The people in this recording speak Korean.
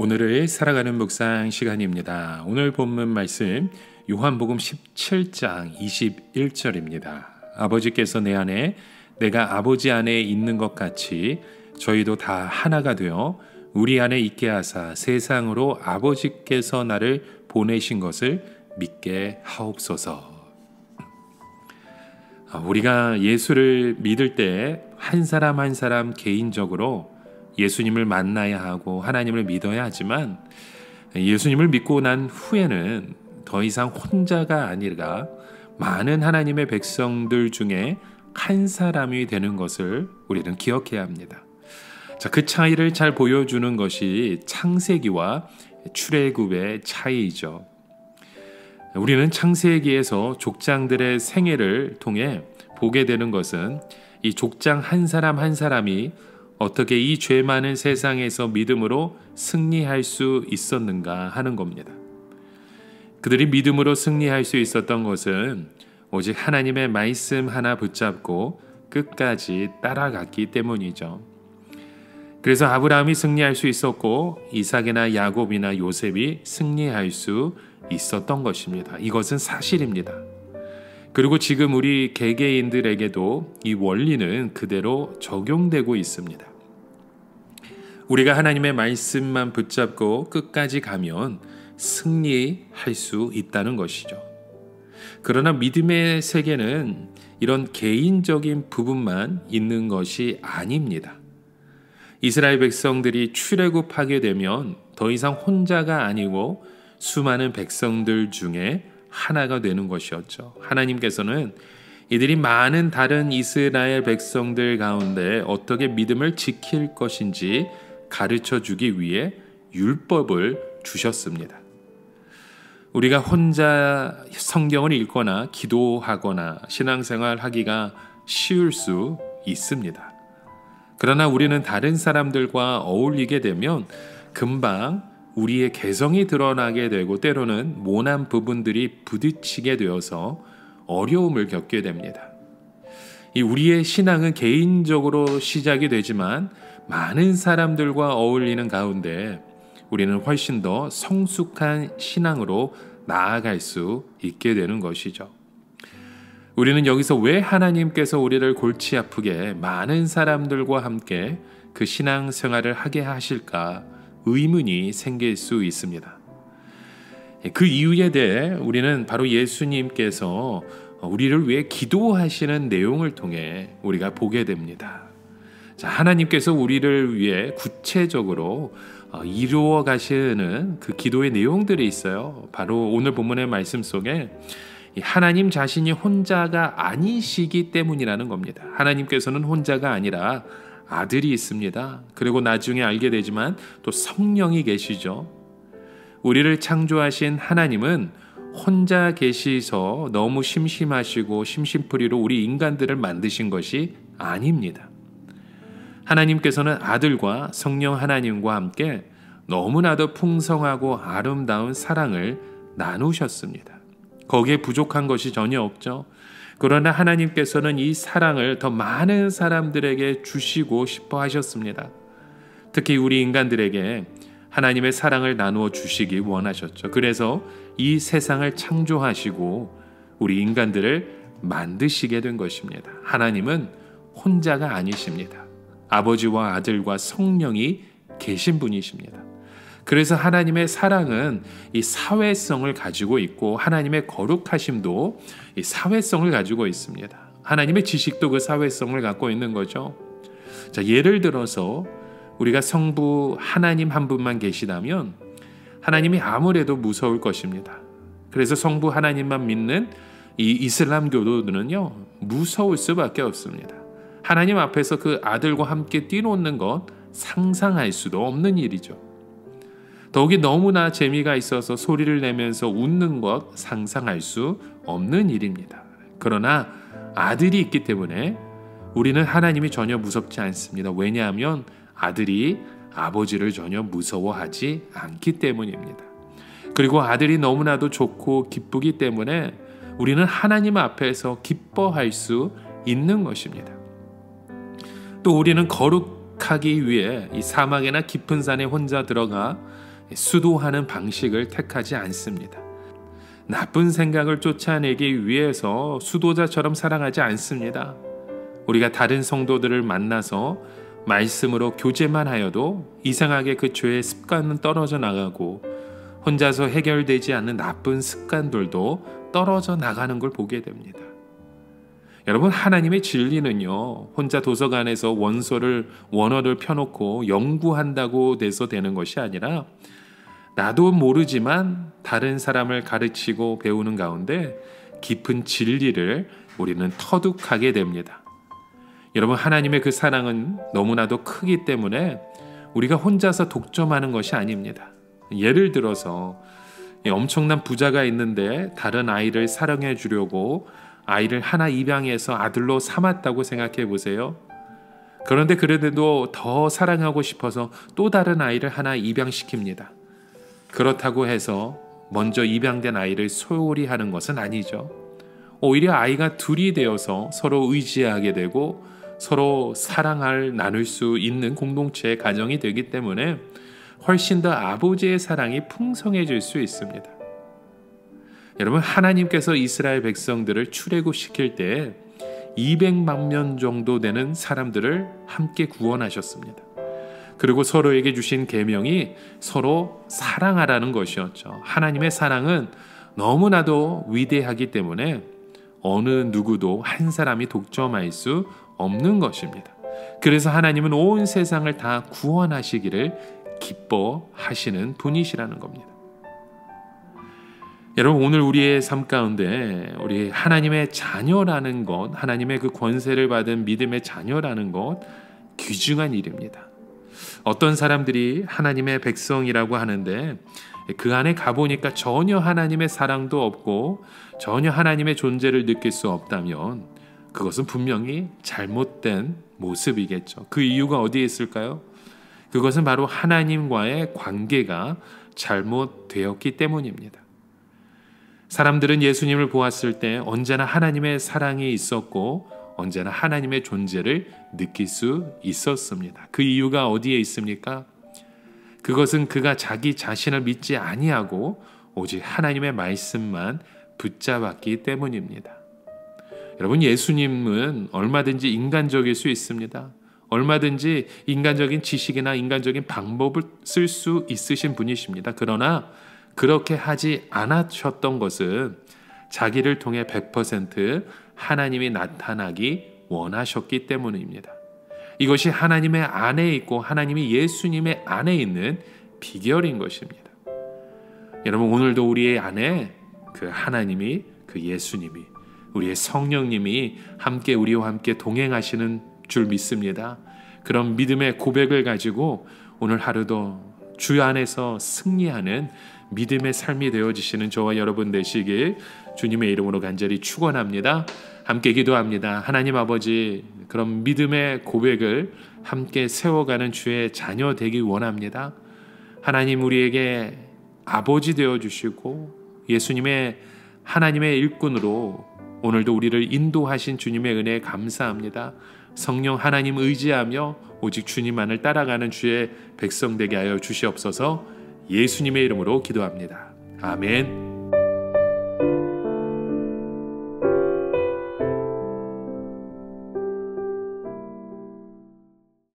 오늘을 살아가는 묵상 시간입니다. 오늘 본문 말씀 요한복음 17장 21절입니다. 아버지께서 내 안에 내가 아버지 안에 있는 것 같이 저희도 다 하나가 되어 우리 안에 있게 하사 세상으로 아버지께서 나를 보내신 것을 믿게 하옵소서. 우리가 예수를 믿을 때 한 사람 한 사람 개인적으로 예수님을 만나야 하고 하나님을 믿어야 하지만 예수님을 믿고 난 후에는 더 이상 혼자가 아니라 많은 하나님의 백성들 중에 한 사람이 되는 것을 우리는 기억해야 합니다. 그 차이를 잘 보여주는 것이 창세기와 출애굽의 차이이죠. 우리는 창세기에서 족장들의 생애를 통해 보게 되는 것은 이 족장 한 사람 한 사람이 어떻게 이 죄 많은 세상에서 믿음으로 승리할 수 있었는가 하는 겁니다. 그들이 믿음으로 승리할 수 있었던 것은 오직 하나님의 말씀 하나 붙잡고 끝까지 따라갔기 때문이죠. 그래서 아브라함이 승리할 수 있었고 이삭이나 야곱이나 요셉이 승리할 수 있었던 것입니다. 이것은 사실입니다. 그리고 지금 우리 개개인들에게도 이 원리는 그대로 적용되고 있습니다. 우리가 하나님의 말씀만 붙잡고 끝까지 가면 승리할 수 있다는 것이죠. 그러나 믿음의 세계는 이런 개인적인 부분만 있는 것이 아닙니다. 이스라엘 백성들이 출애굽하게 되면 더 이상 혼자가 아니고 수많은 백성들 중에 하나가 되는 것이었죠. 하나님께서는 이들이 많은 다른 이스라엘 백성들 가운데 어떻게 믿음을 지킬 것인지 가르쳐 주기 위해 율법을 주셨습니다. 우리가 혼자 성경을 읽거나 기도하거나 신앙생활 하기가 쉬울 수 있습니다. 그러나 우리는 다른 사람들과 어울리게 되면 금방 우리의 개성이 드러나게 되고 때로는 모난 부분들이 부딪히게 되어서 어려움을 겪게 됩니다. 우리의 신앙은 개인적으로 시작이 되지만 많은 사람들과 어울리는 가운데 우리는 훨씬 더 성숙한 신앙으로 나아갈 수 있게 되는 것이죠. 우리는 여기서 왜 하나님께서 우리를 골치 아프게 많은 사람들과 함께 그 신앙생활을 하게 하실까 의문이 생길 수 있습니다. 그 이유에 대해 우리는 바로 예수님께서 우리를 위해 기도하시는 내용을 통해 우리가 보게 됩니다. 하나님께서 우리를 위해 구체적으로 이루어 가시는 그 기도의 내용들이 있어요. 바로 오늘 본문의 말씀 속에 하나님 자신이 혼자가 아니시기 때문이라는 겁니다. 하나님께서는 혼자가 아니라 아들이 있습니다. 그리고 나중에 알게 되지만 또 성령이 계시죠. 우리를 창조하신 하나님은 혼자 계시서 너무 심심하시고 심심풀이로 우리 인간들을 만드신 것이 아닙니다. 하나님께서는 아들과 성령 하나님과 함께 너무나도 풍성하고 아름다운 사랑을 나누셨습니다. 거기에 부족한 것이 전혀 없죠. 그러나 하나님께서는 이 사랑을 더 많은 사람들에게 주시고 싶어 하셨습니다. 특히 우리 인간들에게 하나님의 사랑을 나누어 주시기 원하셨죠. 그래서 이 세상을 창조하시고 우리 인간들을 만드시게 된 것입니다. 하나님은 혼자가 아니십니다. 아버지와 아들과 성령이 계신 분이십니다. 그래서 하나님의 사랑은 이 사회성을 가지고 있고 하나님의 거룩하심도 이 사회성을 가지고 있습니다. 하나님의 지식도 그 사회성을 갖고 있는 거죠. 예를 들어서 우리가 성부 하나님 한 분만 계시다면 하나님이 아무래도 무서울 것입니다. 그래서 성부 하나님만 믿는 이 이슬람 교도들은요 무서울 수밖에 없습니다. 하나님 앞에서 그 아들과 함께 뛰노는 것 상상할 수도 없는 일이죠. 더욱이 너무나 재미가 있어서 소리를 내면서 웃는 것 상상할 수 없는 일입니다. 그러나 아들이 있기 때문에 우리는 하나님이 전혀 무섭지 않습니다. 왜냐하면 아들이 아버지를 전혀 무서워하지 않기 때문입니다. 그리고 아들이 너무나도 좋고 기쁘기 때문에 우리는 하나님 앞에서 기뻐할 수 있는 것입니다. 또 우리는 거룩하기 위해 이 사막이나 깊은 산에 혼자 들어가 수도하는 방식을 택하지 않습니다. 나쁜 생각을 쫓아내기 위해서 수도자처럼 살아가지 않습니다. 우리가 다른 성도들을 만나서 말씀으로 교제만 하여도 이상하게 그 죄의 습관은 떨어져 나가고 혼자서 해결되지 않는 나쁜 습관들도 떨어져 나가는 걸 보게 됩니다. 여러분, 하나님의 진리는요, 혼자 도서관에서 원어를 펴놓고 연구한다고 돼서 되는 것이 아니라 나도 모르지만 다른 사람을 가르치고 배우는 가운데 깊은 진리를 우리는 터득하게 됩니다. 여러분, 하나님의 그 사랑은 너무나도 크기 때문에 우리가 혼자서 독점하는 것이 아닙니다. 예를 들어서 엄청난 부자가 있는데 다른 아이를 사랑해 주려고 아이를 하나 입양해서 아들로 삼았다고 생각해 보세요. 그런데 그래도 더 사랑하고 싶어서 또 다른 아이를 하나 입양시킵니다. 그렇다고 해서 먼저 입양된 아이를 소홀히 하는 것은 아니죠. 오히려 아이가 둘이 되어서 서로 의지하게 되고 서로 사랑을 나눌 수 있는 공동체의 가정이 되기 때문에 훨씬 더 아버지의 사랑이 풍성해질 수 있습니다. 여러분, 하나님께서 이스라엘 백성들을 출애굽시킬 때 200만 명 정도 되는 사람들을 함께 구원하셨습니다. 그리고 서로에게 주신 계명이 서로 사랑하라는 것이었죠. 하나님의 사랑은 너무나도 위대하기 때문에 어느 누구도 한 사람이 독점할 수 없는 것입니다. 그래서 하나님은 온 세상을 다 구원하시기를 기뻐하시는 분이시라는 겁니다. 여러분, 오늘 우리의 삶 가운데 우리 하나님의 자녀라는 것, 하나님의 그 권세를 받은 믿음의 자녀라는 것, 귀중한 일입니다. 어떤 사람들이 하나님의 백성이라고 하는데 그 안에 가보니까 전혀 하나님의 사랑도 없고 전혀 하나님의 존재를 느낄 수 없다면 그것은 분명히 잘못된 모습이겠죠. 그 이유가 어디에 있을까요? 그것은 바로 하나님과의 관계가 잘못되었기 때문입니다. 사람들은 예수님을 보았을 때 언제나 하나님의 사랑이 있었고 언제나 하나님의 존재를 느낄 수 있었습니다. 그 이유가 어디에 있습니까? 그것은 그가 자기 자신을 믿지 아니하고 오직 하나님의 말씀만 붙잡았기 때문입니다. 여러분, 예수님은 얼마든지 인간적일 수 있습니다. 얼마든지 인간적인 지식이나 인간적인 방법을 쓸 수 있으신 분이십니다. 그러나 그렇게 하지 않으셨던 것은 자기를 통해 100% 하나님이 나타나기 원하셨기 때문입니다. 이것이 하나님의 안에 있고 하나님이 예수님의 안에 있는 비결인 것입니다. 여러분, 오늘도 우리의 안에 그 하나님이, 그 예수님이, 우리의 성령님이 함께 우리와 함께 동행하시는 줄 믿습니다. 그런 믿음의 고백을 가지고 오늘 하루도 주 안에서 승리하는 믿음의 삶이 되어지시는 저와 여러분 되시길 주님의 이름으로 간절히 축원합니다. 함께 기도합니다. 하나님 아버지, 그런 믿음의 고백을 함께 세워가는 주의 자녀 되기 원합니다. 하나님, 우리에게 아버지 되어주시고 예수님의 하나님의 일꾼으로 오늘도 우리를 인도하신 주님의 은혜에 감사합니다. 성령 하나님 의지하며 오직 주님만을 따라가는 주의 백성 되게 하여 주시옵소서. 예수님의 이름으로 기도합니다. 아멘.